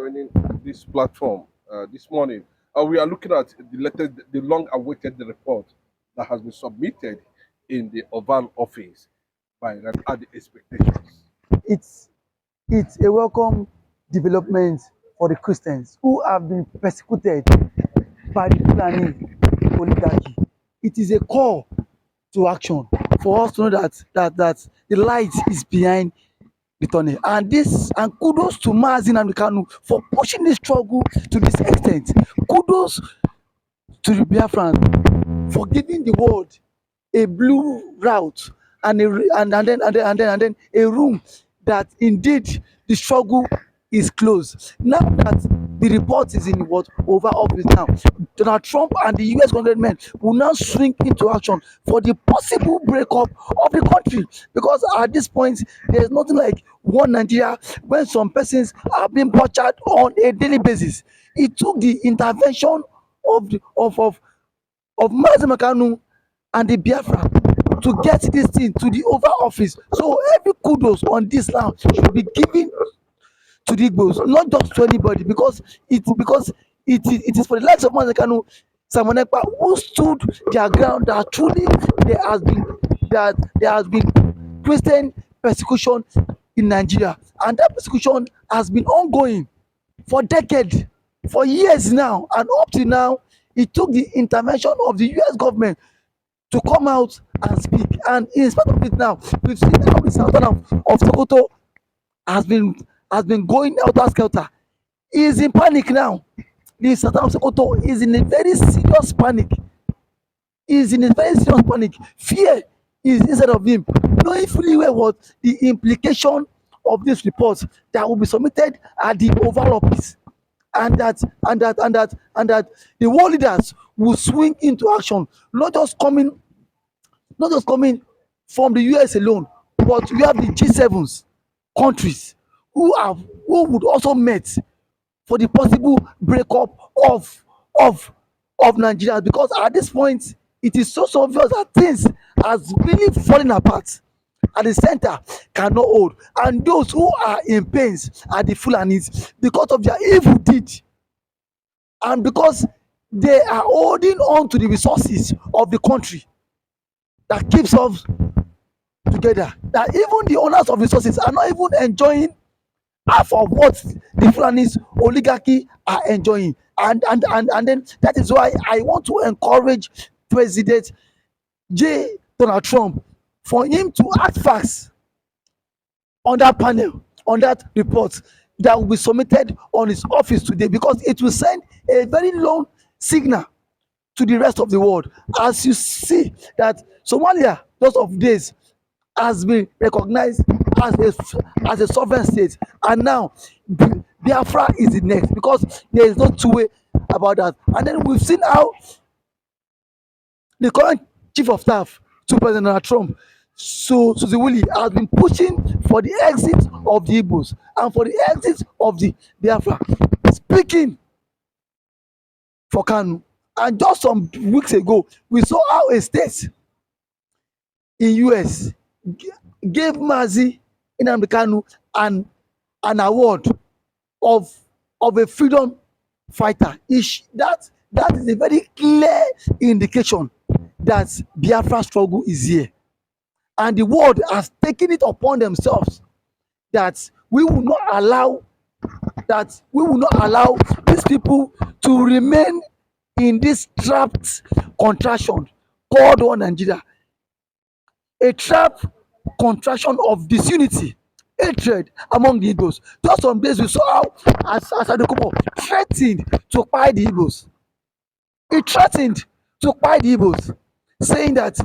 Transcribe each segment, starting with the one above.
joining this platform this morning. We are looking at the long-awaited report that has been submitted in the Oval Office by the expectations. It's it's a welcome development for the Christians who have been persecuted by the Fulani oligarchy. It is a call to action for us to know that the light is behind the tunnel. And kudos to Mazin and Kanu for pushing the struggle to this extent. Kudos to the Biafran for giving the world a blue route and then a room that indeed the struggle is closed. Now that the report is in what over office now, Donald Trump and the US government will now swing into action for the possible breakup of the country, because at this point there is nothing like one Nigeria when some persons are being butchered on a daily basis. It took the intervention of the of Mazi Makanu and the Biafra to get this thing to the Oval Office. So every kudos on this now should be given to the Igbos, not just to anybody, because it is for the likes of Mazi Makanu, Simon Ekpa, who stood their ground that truly there has been there has been Christian persecution in Nigeria, and that persecution has been ongoing for decades, for years now, and up to now, it took the intervention of the US government to come out and speak. And in spite of it now, we've seen how the southern of Sokoto has been has been going helter skelter. He is in panic now. The southern of Sokoto is in a very serious panic. He is in a very serious panic. Fear is inside of him, knowing fully well what the implication of this report that will be submitted at the Oval Office, and that the world leaders will swing into action, not just coming from the US alone, but we have the G7s countries who would also meet for the possible breakup of of Nigeria, because at this point it is so obvious that things has really fallen apart, and the center cannot hold, and those who are in pains are the Fulanis because of their evil deed, and because they are holding on to the resources of the country that keeps us together, that even the owners of resources are not even enjoying half of what the Fulanis oligarchy are enjoying. And then that is why I want to encourage President Donald Trump for him to act fast on that panel, on that report that will be submitted on his office today, because it will send a very long signal to the rest of the world. As you see that Somalia, just of days, has been recognized as a sovereign state, and now Biafra is the next, because there is no two way about that. And then we've seen how the current chief of staff to President Donald Trump, Susie Willie, has been pushing for the exit of the Igbos and for the exit of the Biafra, speaking for Kanu. And just some weeks ago, we saw how a state in US gave Mazi Nnamdi Kanu an award of a freedom fighter. That is a very clear indication that Biafra struggle is here, and the world has taken it upon themselves that we will not allow these people to remain in this trapped contraction called one Nigeria, a trapped contraction of disunity, hatred among the Igbos. Just some days we saw how Asadokomo threatened to buy the Igbos. He threatened to buy the Igbos, saying that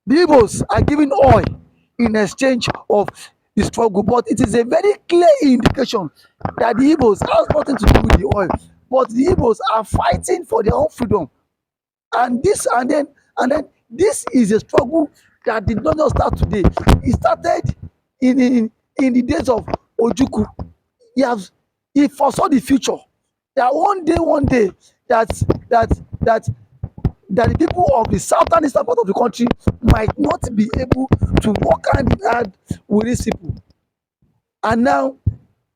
the Igbos are giving oil in exchange of the struggle. But it is a very clear indication that the Igbos has nothing to do with the oil, but the Igbos are fighting for their own freedom. And then this is a struggle that did not just start today. It started in the days of Ojukwu. He foresaw the future, that one day that the people of the southern eastern part of the country might not be able to work hand in hand with these people. And now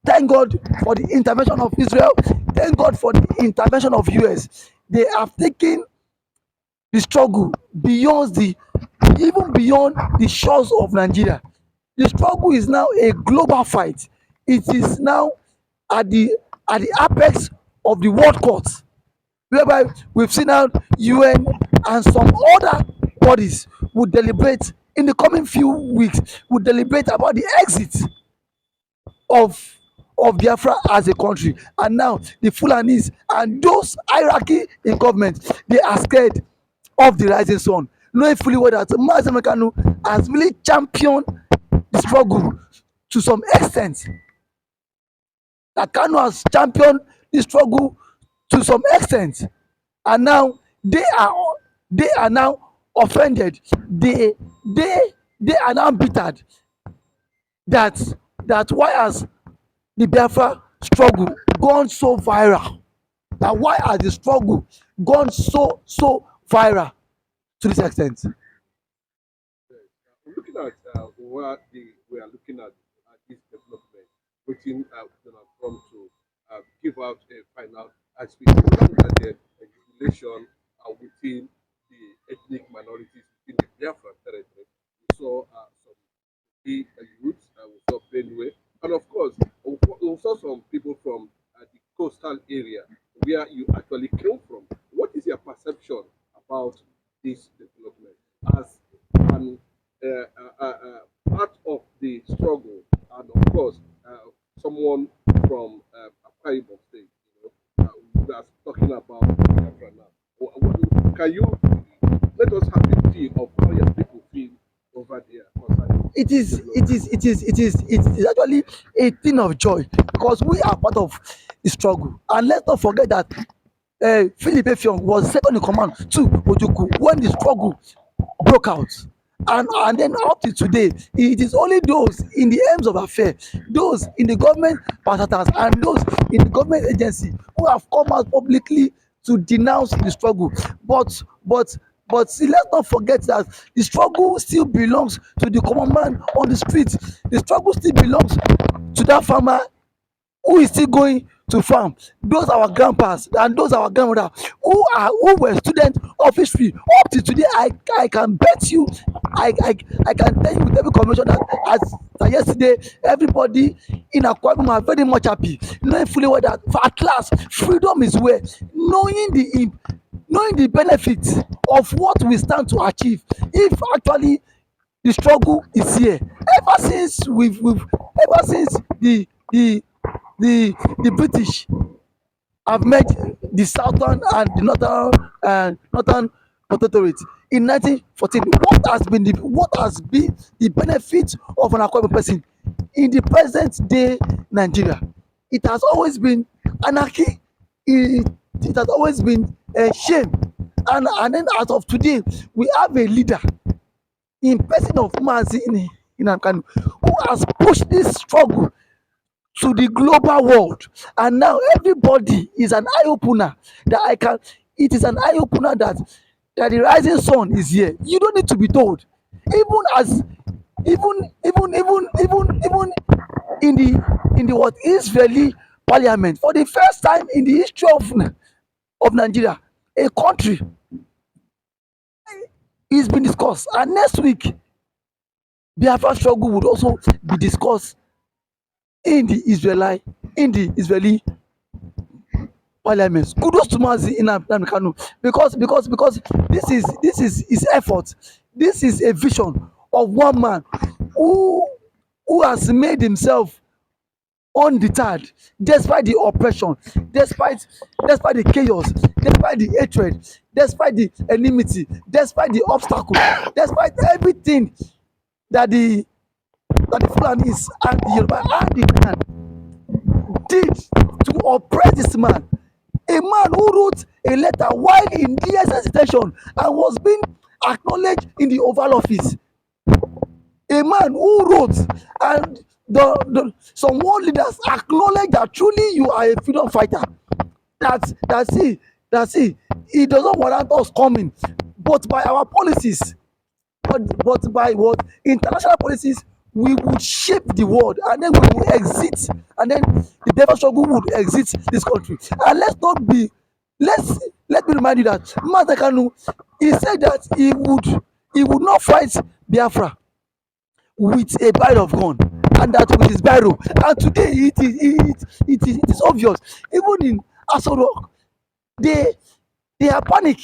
Thank God for the intervention of Israel. Thank God for the intervention of US. They have taken the struggle beyond the even beyond the shores of Nigeria. The struggle is now a global fight. It is now at the apex of the world court, whereby we've seen now UN and some other bodies will deliberate in the coming few weeks, will deliberate about the exit of Biafra as a country. And now the Fulanis and those hierarchy in government, they are scared of the rising sun, knowing fully well that Mazi Mekano has really championed the struggle to some extent. That Kano has championed the struggle to some extent, and now they are now offended. They are now bittered that why has the Biafra struggle gone so viral? That why has the struggle gone so viral to this extent? Looking at where we are looking at this development, waiting Donald Trump to give out a final speech. We look at the regulation within the ethnic minorities within the Biafra territory. We saw some key youths, we saw Benue, and of course, we saw some people from the coastal area where you actually came from. What is your perception about this development as an part of the struggle, and of course, someone from Akwa Ibom State, we are talking about Biafra now. Can you let us have a feel of how your people feel over there concerning It is actually a thing of joy because we are part of the struggle. And let's not forget that Philip Effiong was second in command to Ojukwu when the struggle broke out. And then up to today, it is only those in the aims of affair, those in the government parastatals, and those in the government agency who have come out publicly to denounce the struggle. But but see, let's not forget that the struggle still belongs to the common man on the street. The struggle still belongs to that farmer who is still going to farm. Those our grandpas and those our grandmother who were students of history up to today. I can bet you, I can tell you with every convention that as yesterday everybody in Akwa Ibom are very much happy, knowing fully well that at last freedom is where, knowing the benefits of what we stand to achieve if actually the struggle is here. Ever since ever since the British have made the southern and the northern protectorate in 1914, what has been the benefit of an Akwa Ibom person in the present day Nigeria? It has always been anarchy. It has always been a shame. And then as of today, we have a leader in person of Mazi in Kanu, who has pushed this struggle to the global world. And now everybody is an eye opener that I can it is an eye opener that the rising sun is here. You don't need to be told. Even as even in the what Israeli parliament, for the first time in the history of Nigeria, a country is being discussed. And next week, Biafra struggle would also be discussed in the Israeli parliament. Kudos to Mazi Nnamdi Kanu, because this is his effort. This is a vision of one man who has made himself undeterred despite the oppression, despite the chaos, despite the hatred, despite the enmity, despite the obstacle, despite everything that the Fulanis and the Yoruba and the Khan did to oppress this man. A man who wrote a letter while in DSS detention and was being acknowledged in the Oval Office. A man who wrote, and some world leaders acknowledge that truly you are a freedom fighter. That's it doesn't warrant us coming, but by our policies, but by what international policies, we would shape the world, and then we will exit, and then the Biafra struggle would exit this country. And let's not be, let's let me remind you that Mazi Kanu, he said that he would not fight Biafra with a barrel of gun, and that with his barrel. And today it is obvious. Even in Aso Rock, they they are panic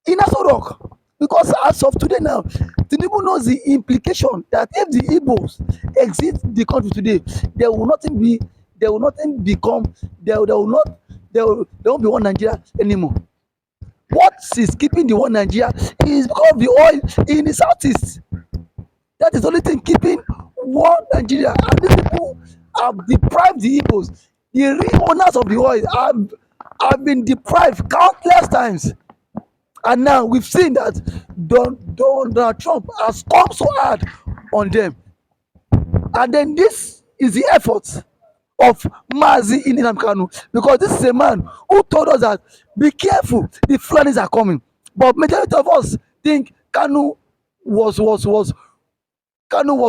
in Aso Rock, because as of today now, Tinubu knows the implication that if the Igbos exit the country today, there will nothing be, there will nothing become, there will not, there won't be one Nigeria anymore. What is keeping the one Nigeria is because of the oil in the southeast. That is the only thing keeping one Nigeria. And these people have deprived the Igbos. The real owners of the oil have been deprived countless times. And now we've seen that Donald Trump has come so hard on them. And then this is the effort of Mazi Nnamdi Kanu, because this is a man who told us that be careful, the Fulanis are coming. But majority of us think Kanu was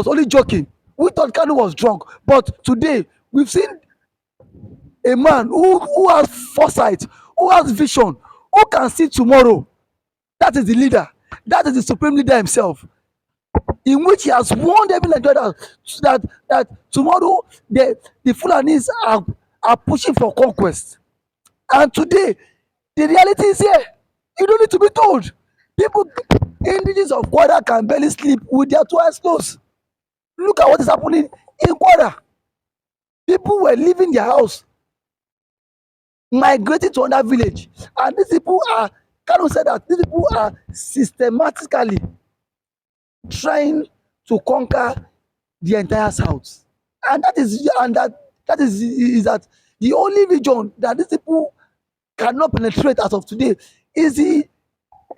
only joking. We thought Kanu was drunk. But today we've seen a man who has foresight, who has vision, who can see tomorrow. That is the leader. That is the supreme leader himself, in which he has warned every Nigerian that tomorrow the Fulanis are pushing for conquest. And today, the reality is here. You don't need to be told. People, indigenous of Kwara, can barely sleep with their two eyes closed. Look at what is happening in Kwara. People were leaving their house, migrating to another village, and these people are, Kanu said that these people are systematically trying to conquer the entire south. And that is that the only region that these people cannot penetrate as of today is the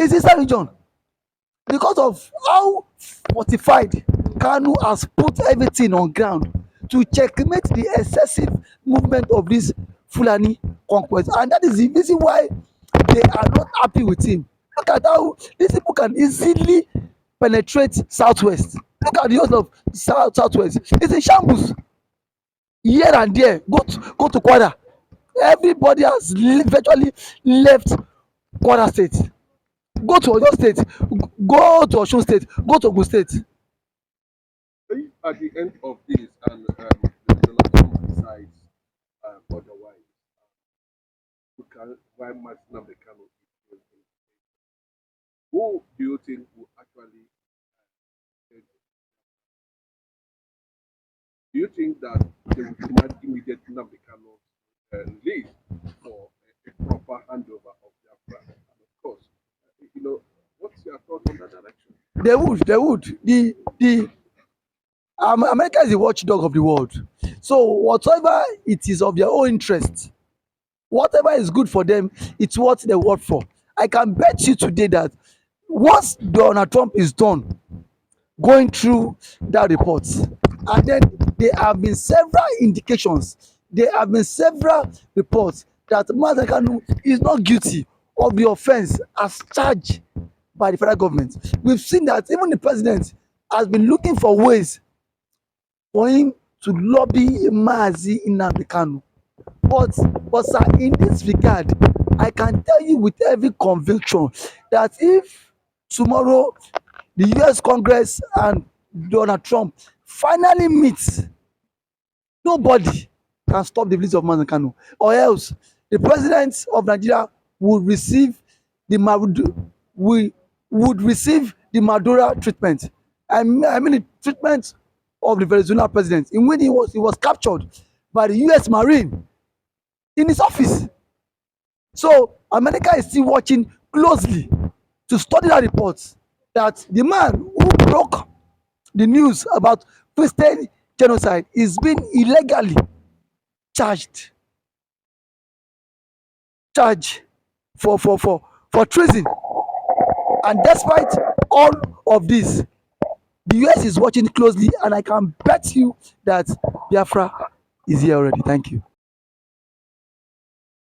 eastern region, because of how fortified Kanu has put everything on ground to checkmate the excessive movement of this Fulani conquest. And that is the reason why they are not happy with him. Look at how these people can easily penetrate southwest. Look at the host of southwest. It's in shambles. Here and there, go to Kwara. Everybody has virtually left Kwara state. Go to Oyo state, go to Osun state, go to Ogun state. If at the end of this, and Donald Trump decides otherwise, why must not become who do you think will actually do you think that they will demand immediate Nnamdi Kanu release for a proper handover of Biafra? And of course, what's your thought on that direction? They would. The America is the watchdog of the world. So whatever it is of their own interest, whatever is good for them, it's what they work for. I can bet you today that once Donald Trump is done going through that report, and then there have been several indications, there have been several reports that Mazi Kanu is not guilty of the offence as charged by the federal government. We've seen that even the president has been looking for ways for him to lobby Mazi Nnamdi Kanu. But sir, in this regard, I can tell you with every conviction that if tomorrow the US Congress and Donald Trump finally meet, nobody can stop the release of Mazi Kanu, or else the president of Nigeria would receive the Madura treatment. I mean the treatment of the Venezuelan president, in which he was captured by the US Marine in his office. So America is still watching closely to study that report, that the man who broke the news about Christian genocide is being illegally charged for treason. And despite all of this, the US is watching closely, and I can bet you that Biafra is here already. Thank you.